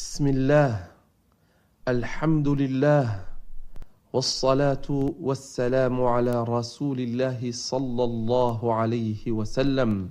بسم الله، الحمد لله، والصلاة والسلام على رسول الله صلى الله عليه وسلم.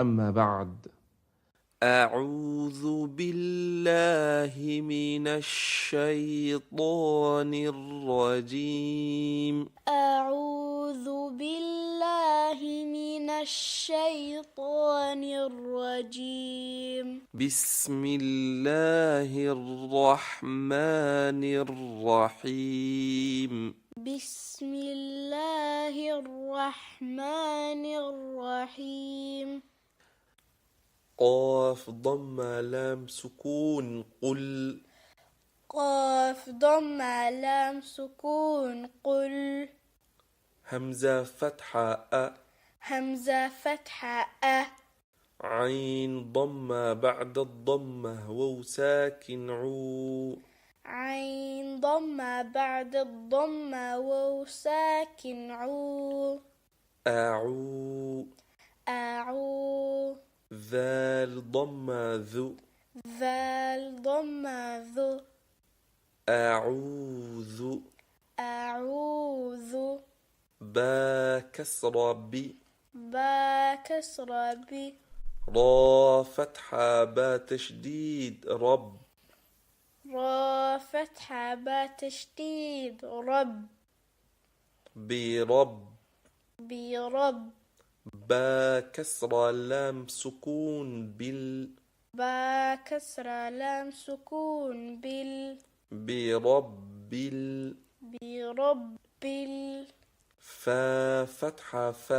أما بعد، أعوذ بالله من الشيطان الرجيم. أعوذ بالله من الشيطان الرجيم. بسم الله الرحمن الرحيم. بسم الله الرحمن الرحيم. قاف ضم لام سكون قل. قاف ضم لام سكون قل. همزة فتحة أ. همزة فتحة أ. عين ضمة بعد الضمة واو ساكن عو. عين ضمة بعد الضمة واو ساكن عو. أعو. أعو. ذال ضمة ذو. ذال ضمة ذو. أعوذ. أعوذ. با كسر بي. با كسر بي. را فتحة با تشديد رب. را فتحة با تشديد رب. برب. برب. با كسر لام سكون بال. با كسر لام سكون بال. برب ال. برب ال. فا فتحة ف.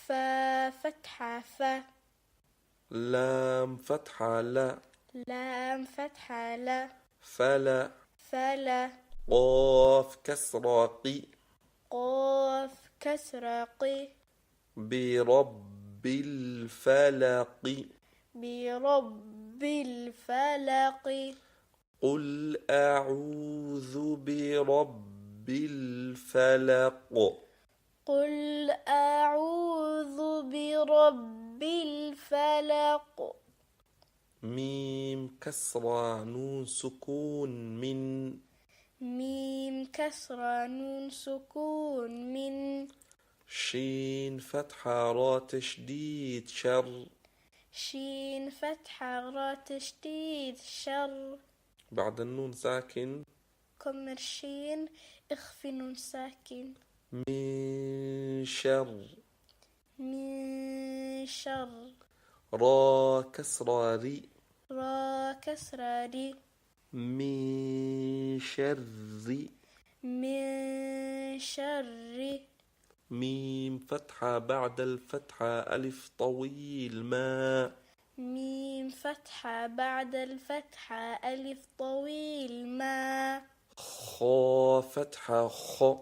فا فتحة ف. لام فتحة لا. لام فتحة لا. فلا. فلا. قاف كسر قي. قاف كسر قي. برب الفلق. برب الفلق. قل أعوذ برب الفلق. قل أعوذ برب الفلق. ميم كسرة نون سكون من. ميم كسرة نون سكون من. شين فتحة را تشديد شر. شين فتحة را تشديد شر. بعد النون ساكن. كمر شين اخفي نون ساكن. من شر. من شر. را كسرة ري. را كسرة ري. من شر. من شر. ميم فتحة بعد الفتحة ألف طويل ما. ميم فتحة بعد الفتحة ألف طويل ما. خا فتحة خ.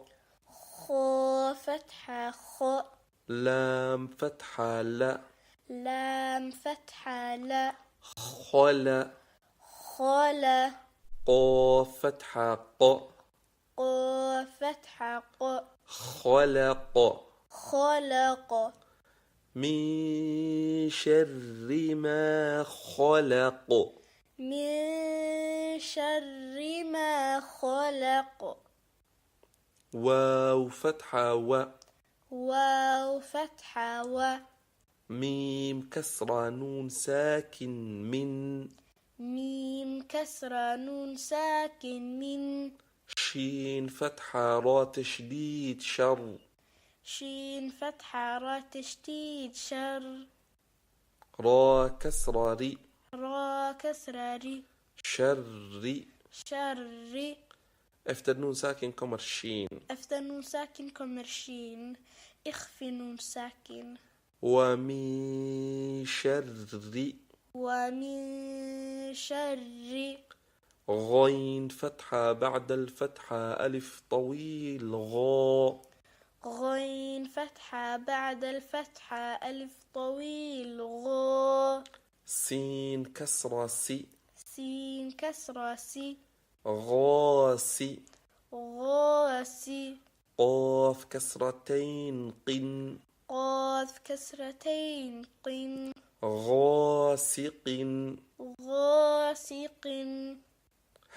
خا فتحة خ. لام فتحة لا. لام فتحة لا. خلا. خلا. قاف فتحة ق. قاف فتحة ق. خلق. خلق. من شر ما خلق. من شر ما خلق. واو فتحة و. واو فتحة و. ميم كسرة نون ساكن من. ميم كسرة نون ساكن من. شين فتحة را تشديد شر. شين فتحة را تشديد شر. را كسرة ري. را كسرة ري. شر. شر. افتر نون ساكن كمر شين. افتح نون ساكن كمرشين اخفي نون ساكن. ومن شر. ومن شر. غين فتحة بعد الفتحة ألف طويل غا. غين فتحة بعد الفتحة ألف طويل غا. سين كسرة سي. سين كسرة سي. غاسي. غاسي. قاف كسرتين قن. قاف كسرتين قن. غاسق. غاسق. غاسق.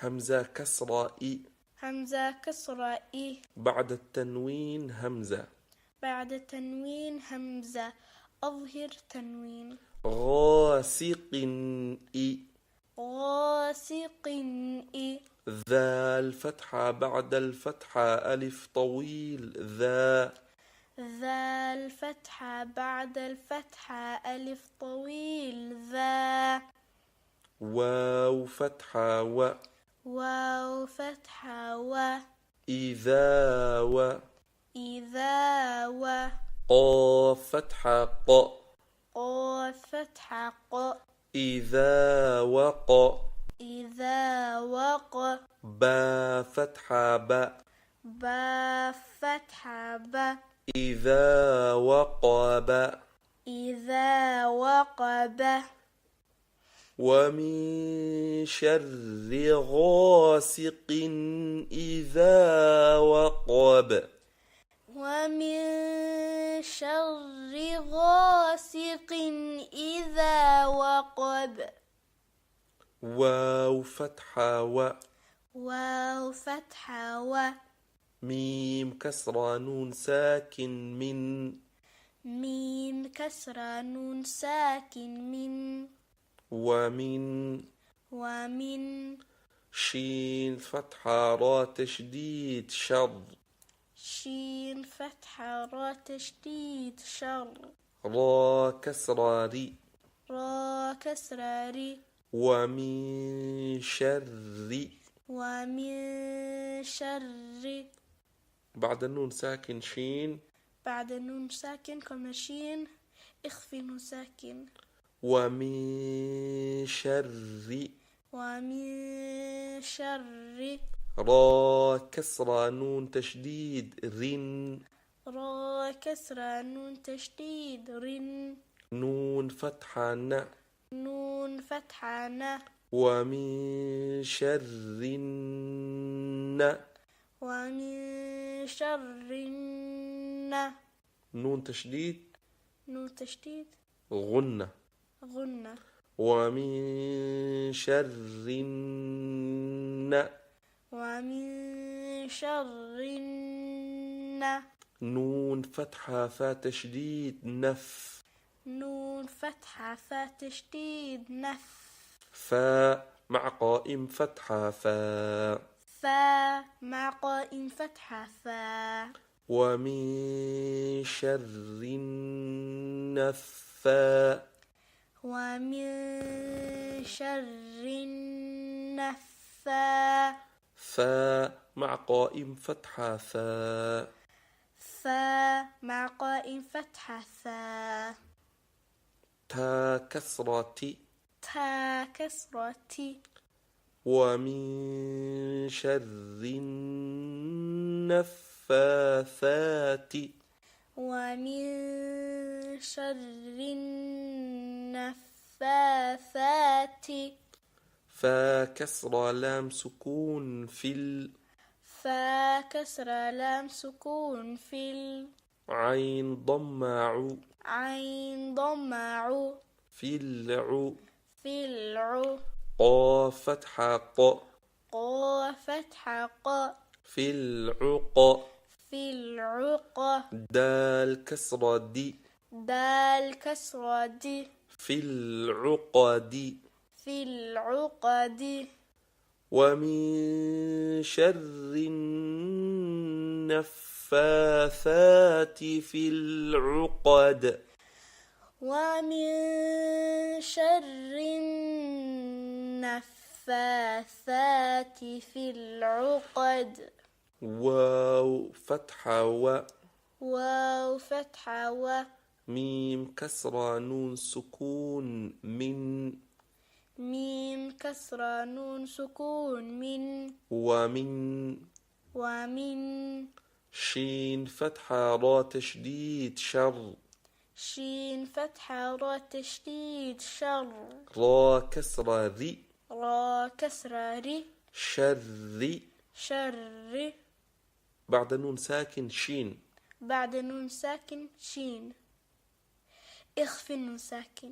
همزة كسرة إي. همزة كسرة إي. بعد التنوين همزة. بعد التنوين همزة. أظهر تنوين. غاسق إي. غاسق إي. ذال فتحة بعد الفتحة ألف طويل ذا. ذا الفتحة بعد الفتحة ألف طويل ذا. واو فتحة و. واو فتحة و. إذا و. إذا و. قاف فتحة ق. قاف فتحة ق. إذا وق. إذا وق. با فتحة ب. با فتحة ب. إذا وقب. إذا وقب. ومن شر غاسق إذا وقب. ومن شر غاسق إذا وقب. واو فتحة و. واو فتحة و. ميم كسرة نون ساكن من. ميم كسرة نون ساكن من. ومن. ومن. شين فتحة را تشديد شر. شين فتحة را تشديد شر. را كسرة ري. را كسرة ري. ومن شر. ومن شر. بعد النون ساكن شين. بعد النون ساكن كما شين اخفي نون ساكن. ومن شر. ومن شر. را كسرة نون تشديد رن. را كسرة نون تشديد رن. نون فتحة ن. نون فتحة ن. ومن شر الن. ومن شر الن. نون تشديد. نون تشديد غنة. غنة. ومن شر الن. ومن شر الن. نون فتحة فا تشديد نف. نون فتحة فا تشديد نف. فا مع قائم فتحة فا. فا مع قائم فتحة فا. ومن شر النفا. ومن شر النفا. فا مع قائم فتحة فا. فا مع قائم فتحة فا. تا كسرة تي. تا كسرة تي. ومن شر النفاثات. ومن شر النفاثات. فا كسرة لام سكون في فا كسرة لام سكون في عين ضمع. عين ضمع. في العو. في العو. قاف فتحة ق. قاف فتحة ق. في العق. في العق. دال كسرة دي. دال كسرة دي. في العقد. في العقد. ومن شر النفاثات في العقد. ومن شر النفاثات في العقد. واو فتحة و. واو فتحة و. ميم كسرة نون سكون من. ميم كسرة نون سكون من. ومن. ومن. شين فتحة را تشديد شر. شين فتحة را تشديد شر. را كسرة ري. را كسرة ري. شر. شر. بعد نون ساكن شين. بعد نون ساكن شين اخفي النون ساكن.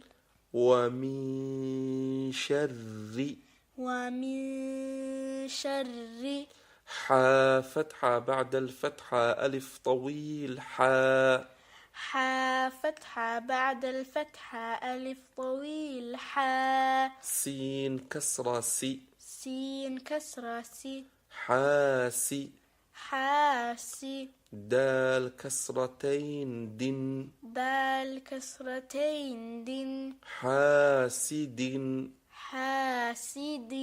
ومن شر. ومن شر حا فتحة بعد الفتحة ألف طويل حا حا فتحة بعد الفتحة ألف طويل حا سين كسرة سي سين كسرة سي حاسي حاسي دال كسرتين دن دال كسرتين دن حاسد حاسد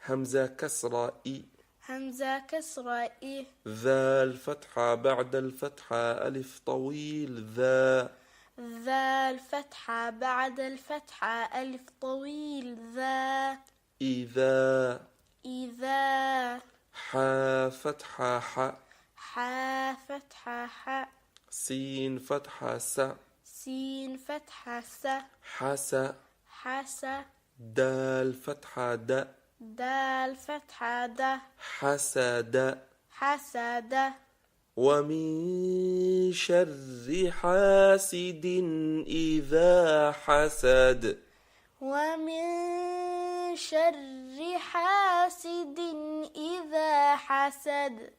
همزة كسرة إي همزة كسرة إيه ذال فتحة بعد الفتحة ألف طويل ذا ذا الفتحة بعد الفتحة ألف طويل ذا إذا إذا حا فتحة ح حا فتحة حاء سين فتحة س سين فتحة س حس حس دال فتحة د دال فتحة د حسد حسد ومن شر حاسد إذا حسد ومن شر حاسد إذا حسد